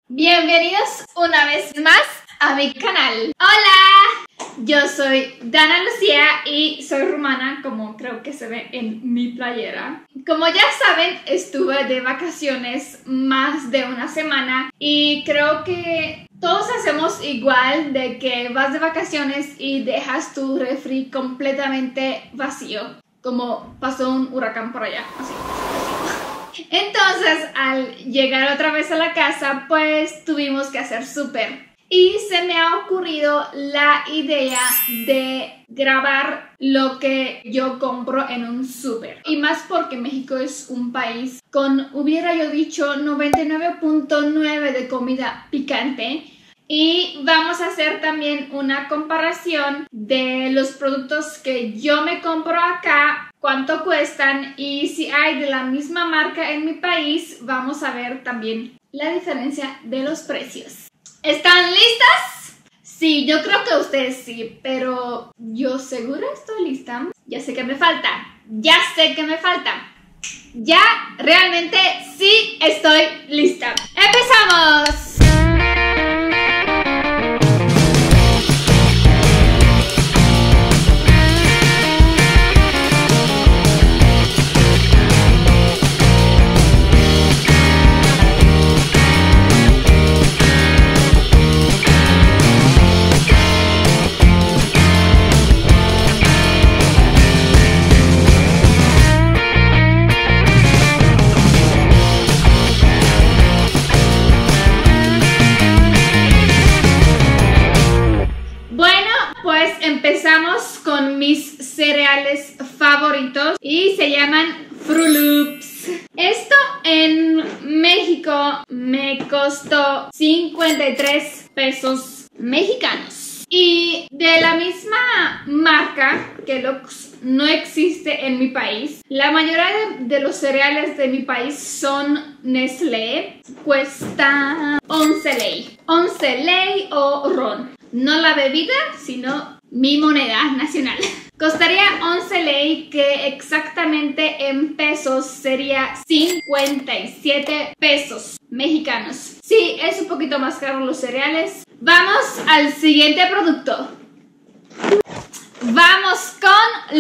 Bienvenidos una vez más a mi canal. ¡Hola! Yo soy Dana Lucía y soy rumana, como creo que se ve en mi playera. Como ya saben, estuve de vacaciones más de una semana y creo que todos hacemos igual, de que vas de vacaciones y dejas tu refri completamente vacío, como pasó un huracán por allá, así. Entonces, al llegar otra vez a la casa, pues tuvimos que hacer súper. Y se me ha ocurrido la idea de grabar lo que yo compro en un súper. Y más porque México es un país con, hubiera yo dicho, 99.9 de comida picante. Y vamos a hacer también una comparación de los productos que yo me compro acá, cuánto cuestan, y si hay de la misma marca en mi país, vamos a ver también la diferencia de los precios. ¿Están listas? Sí, yo creo que ustedes sí, pero yo segura estoy lista. Ya sé que me falta. Ya realmente sí estoy lista. ¡Empezamos! Empezamos con mis cereales favoritos y se llaman Froot Loops. Esto en México me costó 53 pesos mexicanos. Y de la misma marca, Kellogg's, no existe en mi país. La mayoría de los cereales de mi país son Nestlé. Cuesta 11 ley. 11 ley o ron. No la bebida, sino mi moneda nacional. Costaría 11 ley, que exactamente en pesos sería 57 pesos mexicanos. Sí, es un poquito más caro los cereales. Vamos al siguiente producto. Vamos con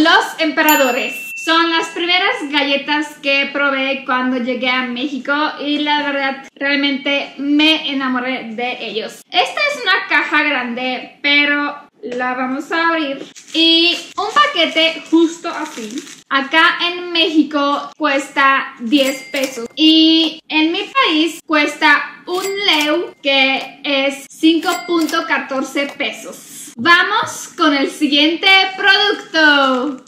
los emperadores. Son las primeras galletas que probé cuando llegué a México y la verdad realmente me enamoré de ellos. Esta es una caja grande, pero la vamos a abrir. Y un paquete justo así, acá en México cuesta 10 pesos. Y en mi país cuesta un leu, que es 5.14 pesos. Vamos con el siguiente producto.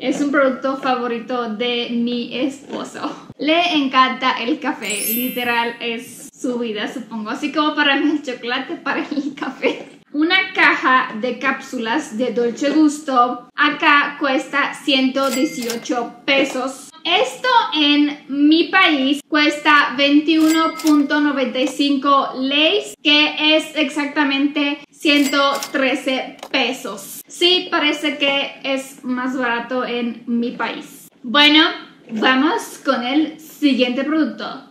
Es un producto favorito de mi esposo. Le encanta el café, literal es su vida, supongo. Así como para mí el chocolate, para el café. Una caja de cápsulas de Dolce Gusto acá cuesta 118 pesos. Esto en mi país cuesta 21.95 leyes, que es exactamente 113 pesos. Sí, parece que es más barato en mi país. Bueno, vamos con el siguiente producto.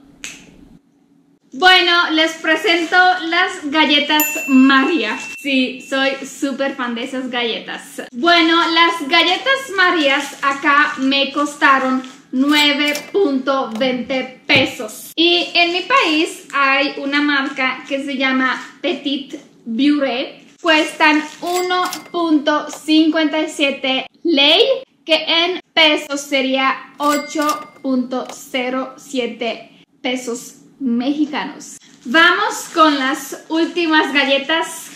Bueno, les presento las galletas María. Sí, soy súper fan de esas galletas. Bueno, las galletas Marías acá me costaron 9.20 pesos. Y en mi país hay una marca que se llama Petit Purée. Cuestan 1.57 ley, que en pesos sería 8.07 pesos mexicanos. Vamos con las últimas galletas.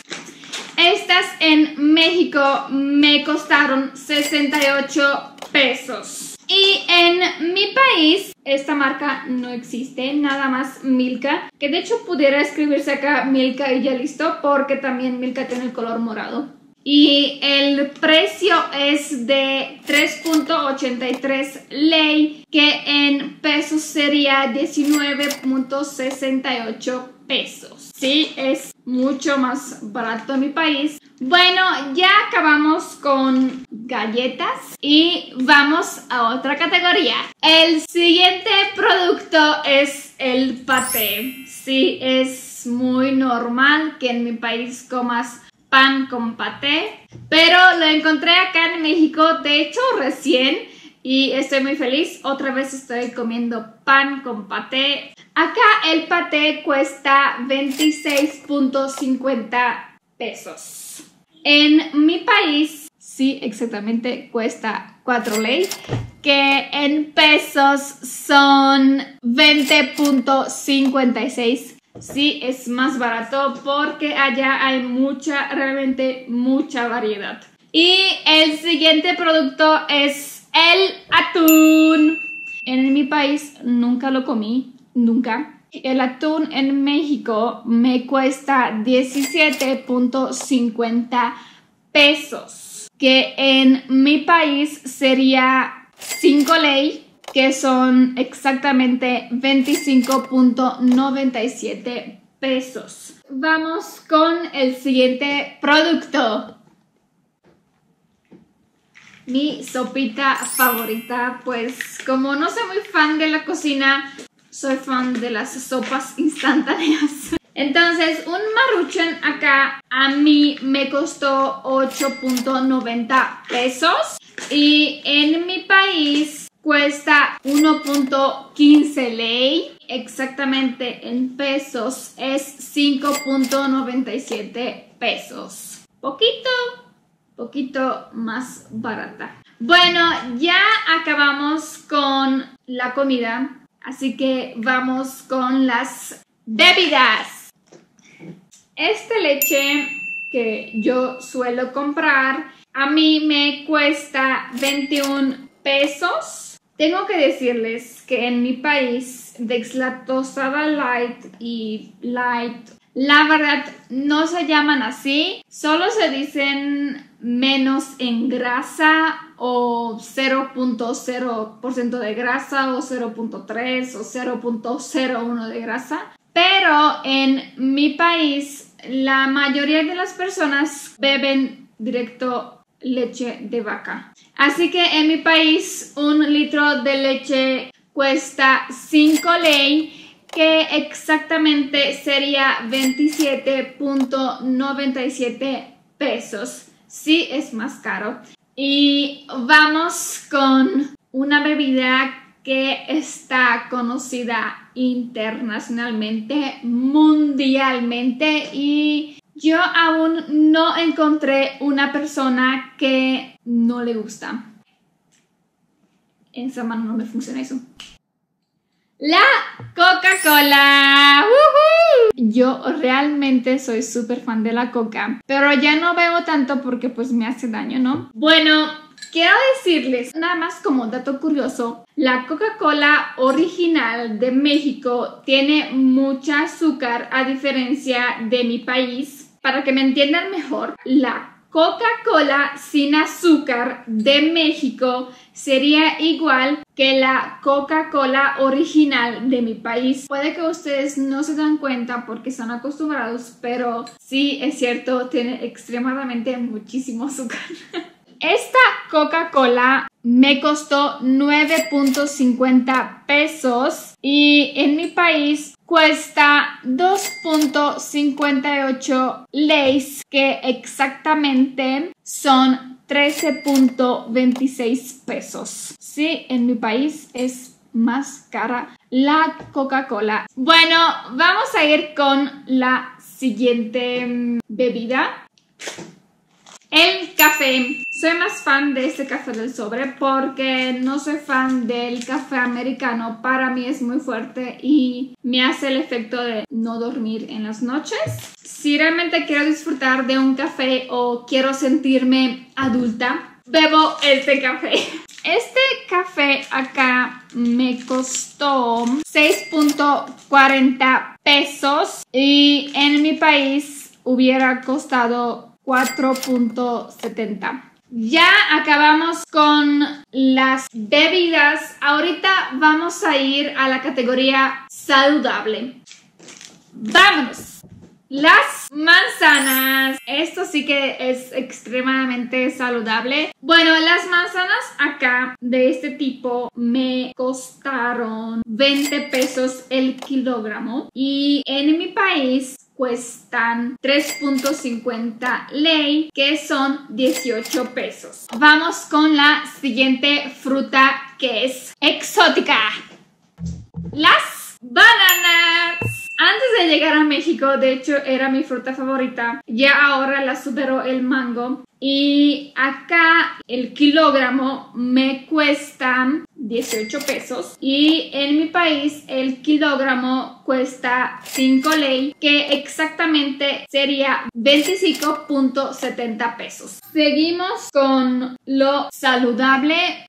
Estas en México me costaron 68 pesos. Y en mi país esta marca no existe, nada más Milka, que de hecho pudiera escribirse acá Milka y ya listo, porque también Milka tiene el color morado. Y el precio es de 3.83 ley, que en pesos sería 19.68 pesos. Sí, es mucho más barato en mi país. Bueno, ya acabamos con galletas y vamos a otra categoría. El siguiente producto es el paté. Sí, es muy normal que en mi país comas pan con paté, pero lo encontré acá en México, de hecho recién, y estoy muy feliz. Otra vez estoy comiendo pan con paté. Acá el paté cuesta 26.50 pesos. En mi país, sí, exactamente, cuesta 4 ley, que en pesos son 20.56. Sí, es más barato porque allá hay realmente mucha variedad. Y el siguiente producto es el atún. En mi país nunca lo comí, nunca. El atún en México me cuesta 17.50 pesos, que en mi país sería 5 ley, que son exactamente 25.97 pesos. Vamos con el siguiente producto. Mi sopita favorita, pues como no soy muy fan de la cocina, soy fan de las sopas instantáneas. Entonces, un Maruchan acá a mí me costó 8.90 pesos y en mi país cuesta 1.15 ley, exactamente en pesos es 5.97 pesos. Poquito más barata. Bueno, ya acabamos con la comida, así que vamos con las bebidas. Esta leche que yo suelo comprar a mí me cuesta 21 pesos. Tengo que decirles que en mi país deslactosada light y light, la verdad no se llaman así, solo se dicen menos en grasa o 0.0% de grasa o 0.3 o 0.01 de grasa. Pero en mi país la mayoría de las personas beben directo leche de vaca. Así que en mi país un litro de leche cuesta 5 ley, que exactamente sería 27.97 pesos. Sí, es más caro. Y vamos con una bebida que está conocida internacionalmente, mundialmente, y yo aún no encontré una persona que no le gusta. En esa mano no me funciona eso. La Coca-Cola. ¡Woohoo! Yo realmente soy súper fan de la Coca, pero ya no bebo tanto porque pues me hace daño, ¿no? Bueno, quiero decirles, nada más como dato curioso, la Coca-Cola original de México tiene mucha azúcar a diferencia de mi país. Para que me entiendan mejor, la Coca-Cola sin azúcar de México sería igual que la Coca-Cola original de mi país. Puede que ustedes no se dan cuenta porque están acostumbrados, pero sí es cierto, tiene extremadamente muchísimo azúcar. Esta Coca-Cola me costó 9.50 pesos y en mi país cuesta 2.58 leys, que exactamente son 13.26 pesos. Sí, en mi país es más cara la Coca-Cola. Bueno, vamos a ir con la siguiente bebida. El café. Soy más fan de este café del sobre porque no soy fan del café americano. Para mí es muy fuerte y me hace el efecto de no dormir en las noches. Si realmente quiero disfrutar de un café o quiero sentirme adulta, bebo este café. Este café acá me costó 6.40 pesos y en mi país hubiera costado 4.70. Ya acabamos con las bebidas. Ahorita vamos a ir a la categoría saludable. ¡Vámonos! Las manzanas. Esto sí que es extremadamente saludable. Bueno, las manzanas acá de este tipo me costaron 20 pesos el kilogramo. Y en mi país cuestan 3.50 ley, que son 18 pesos. Vamos con la siguiente fruta, que es exótica. Las bananas. Antes de llegar a México, de hecho, era mi fruta favorita. Ya ahora la superó el mango. Y acá el kilogramo me cuesta 18 pesos. Y en mi país el kilogramo cuesta 5 ley, que exactamente sería 25.70 pesos. Seguimos con lo saludable.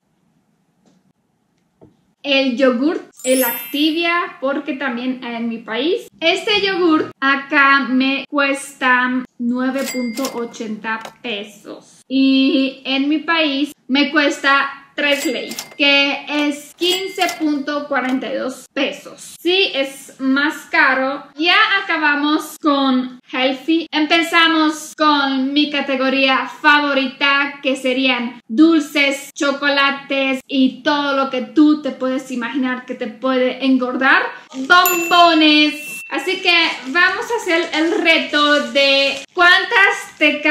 El yogurt, el Activia, porque también en mi país este yogurt acá me cuesta 9.80 pesos y en mi país me cuesta 3 ley, que es 15.42 pesos. Sí, es más caro. Ya acabamos con healthy. Empezamos con mi categoría favorita, que serían dulces, chocolates y todo lo que tú te puedes imaginar que te puede engordar. Bombones. Así que vamos a hacer el reto de cuántas te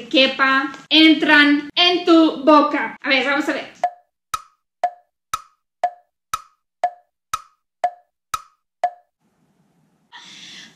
quepa, entran en tu boca. A ver, vamos a ver.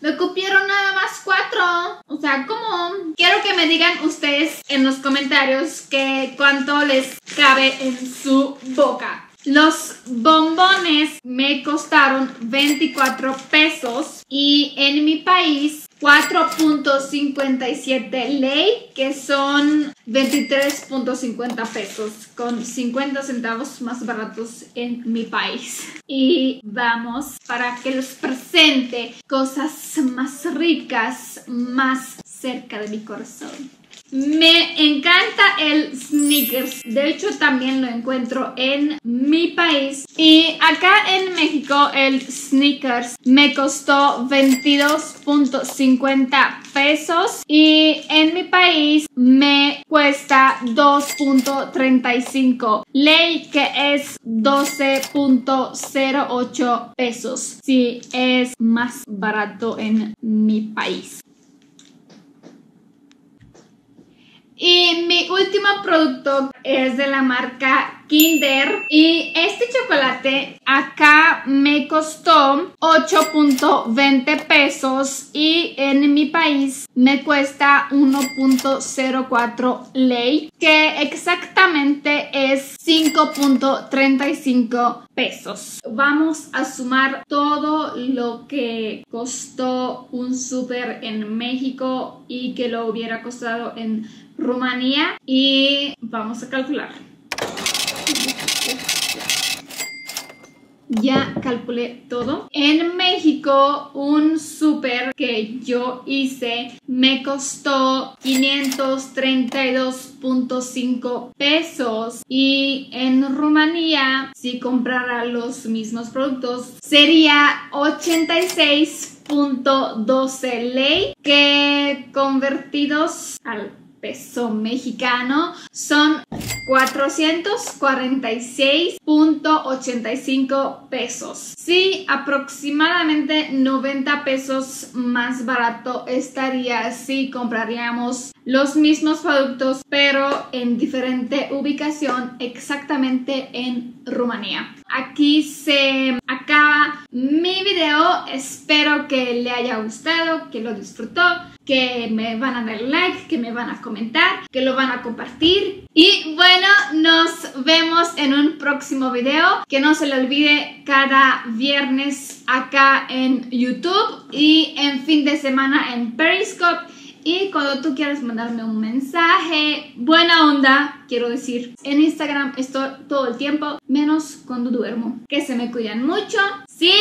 Me cupieron nada más 4. O sea, ¿cómo? Quiero que me digan ustedes en los comentarios que cuánto les cabe en su boca. Los bombones me costaron 24 pesos y en mi país 4.57 ley, que son 23.50 pesos, con 50 centavos más baratos en mi país. Y vamos para que les presente cosas más ricas, más cerca de mi corazón. Me encanta el Snickers. De hecho, también lo encuentro en mi país. Y acá en México el Snickers me costó 22.50 pesos. Y en mi país me cuesta 2.35 ley, que es 12.08 pesos. Sí, es más barato en mi país. Y mi último producto es de la marca Kinder. Y este chocolate acá me costó 8.20 pesos. Y en mi país me cuesta 1.04 ley, que exactamente es 5.35 pesos. Vamos a sumar todo lo que costó un súper en México y que lo hubiera costado en Rumanía y vamos a calcular. Ya calculé todo. En México un súper que yo hice me costó 532.5 pesos y en Rumanía, si comprara los mismos productos, sería 86.12 ley, que convertidos al peso mexicano son 446.85 pesos. Sí, aproximadamente 90 pesos más barato estaría si compraríamos los mismos productos, pero en diferente ubicación, exactamente en Rumanía. Aquí se acaba mi video. Espero que le haya gustado, que lo disfrutó, que me van a dar like, que me van a comentar, que lo van a compartir. Y bueno, nos vemos en un próximo video. Que no se le olvide, cada viernes acá en YouTube y en fin de semana en Periscope. Y cuando tú quieras mandarme un mensaje, buena onda, quiero decir, en Instagram estoy todo el tiempo, menos cuando duermo. Que se me cuidan mucho. See you.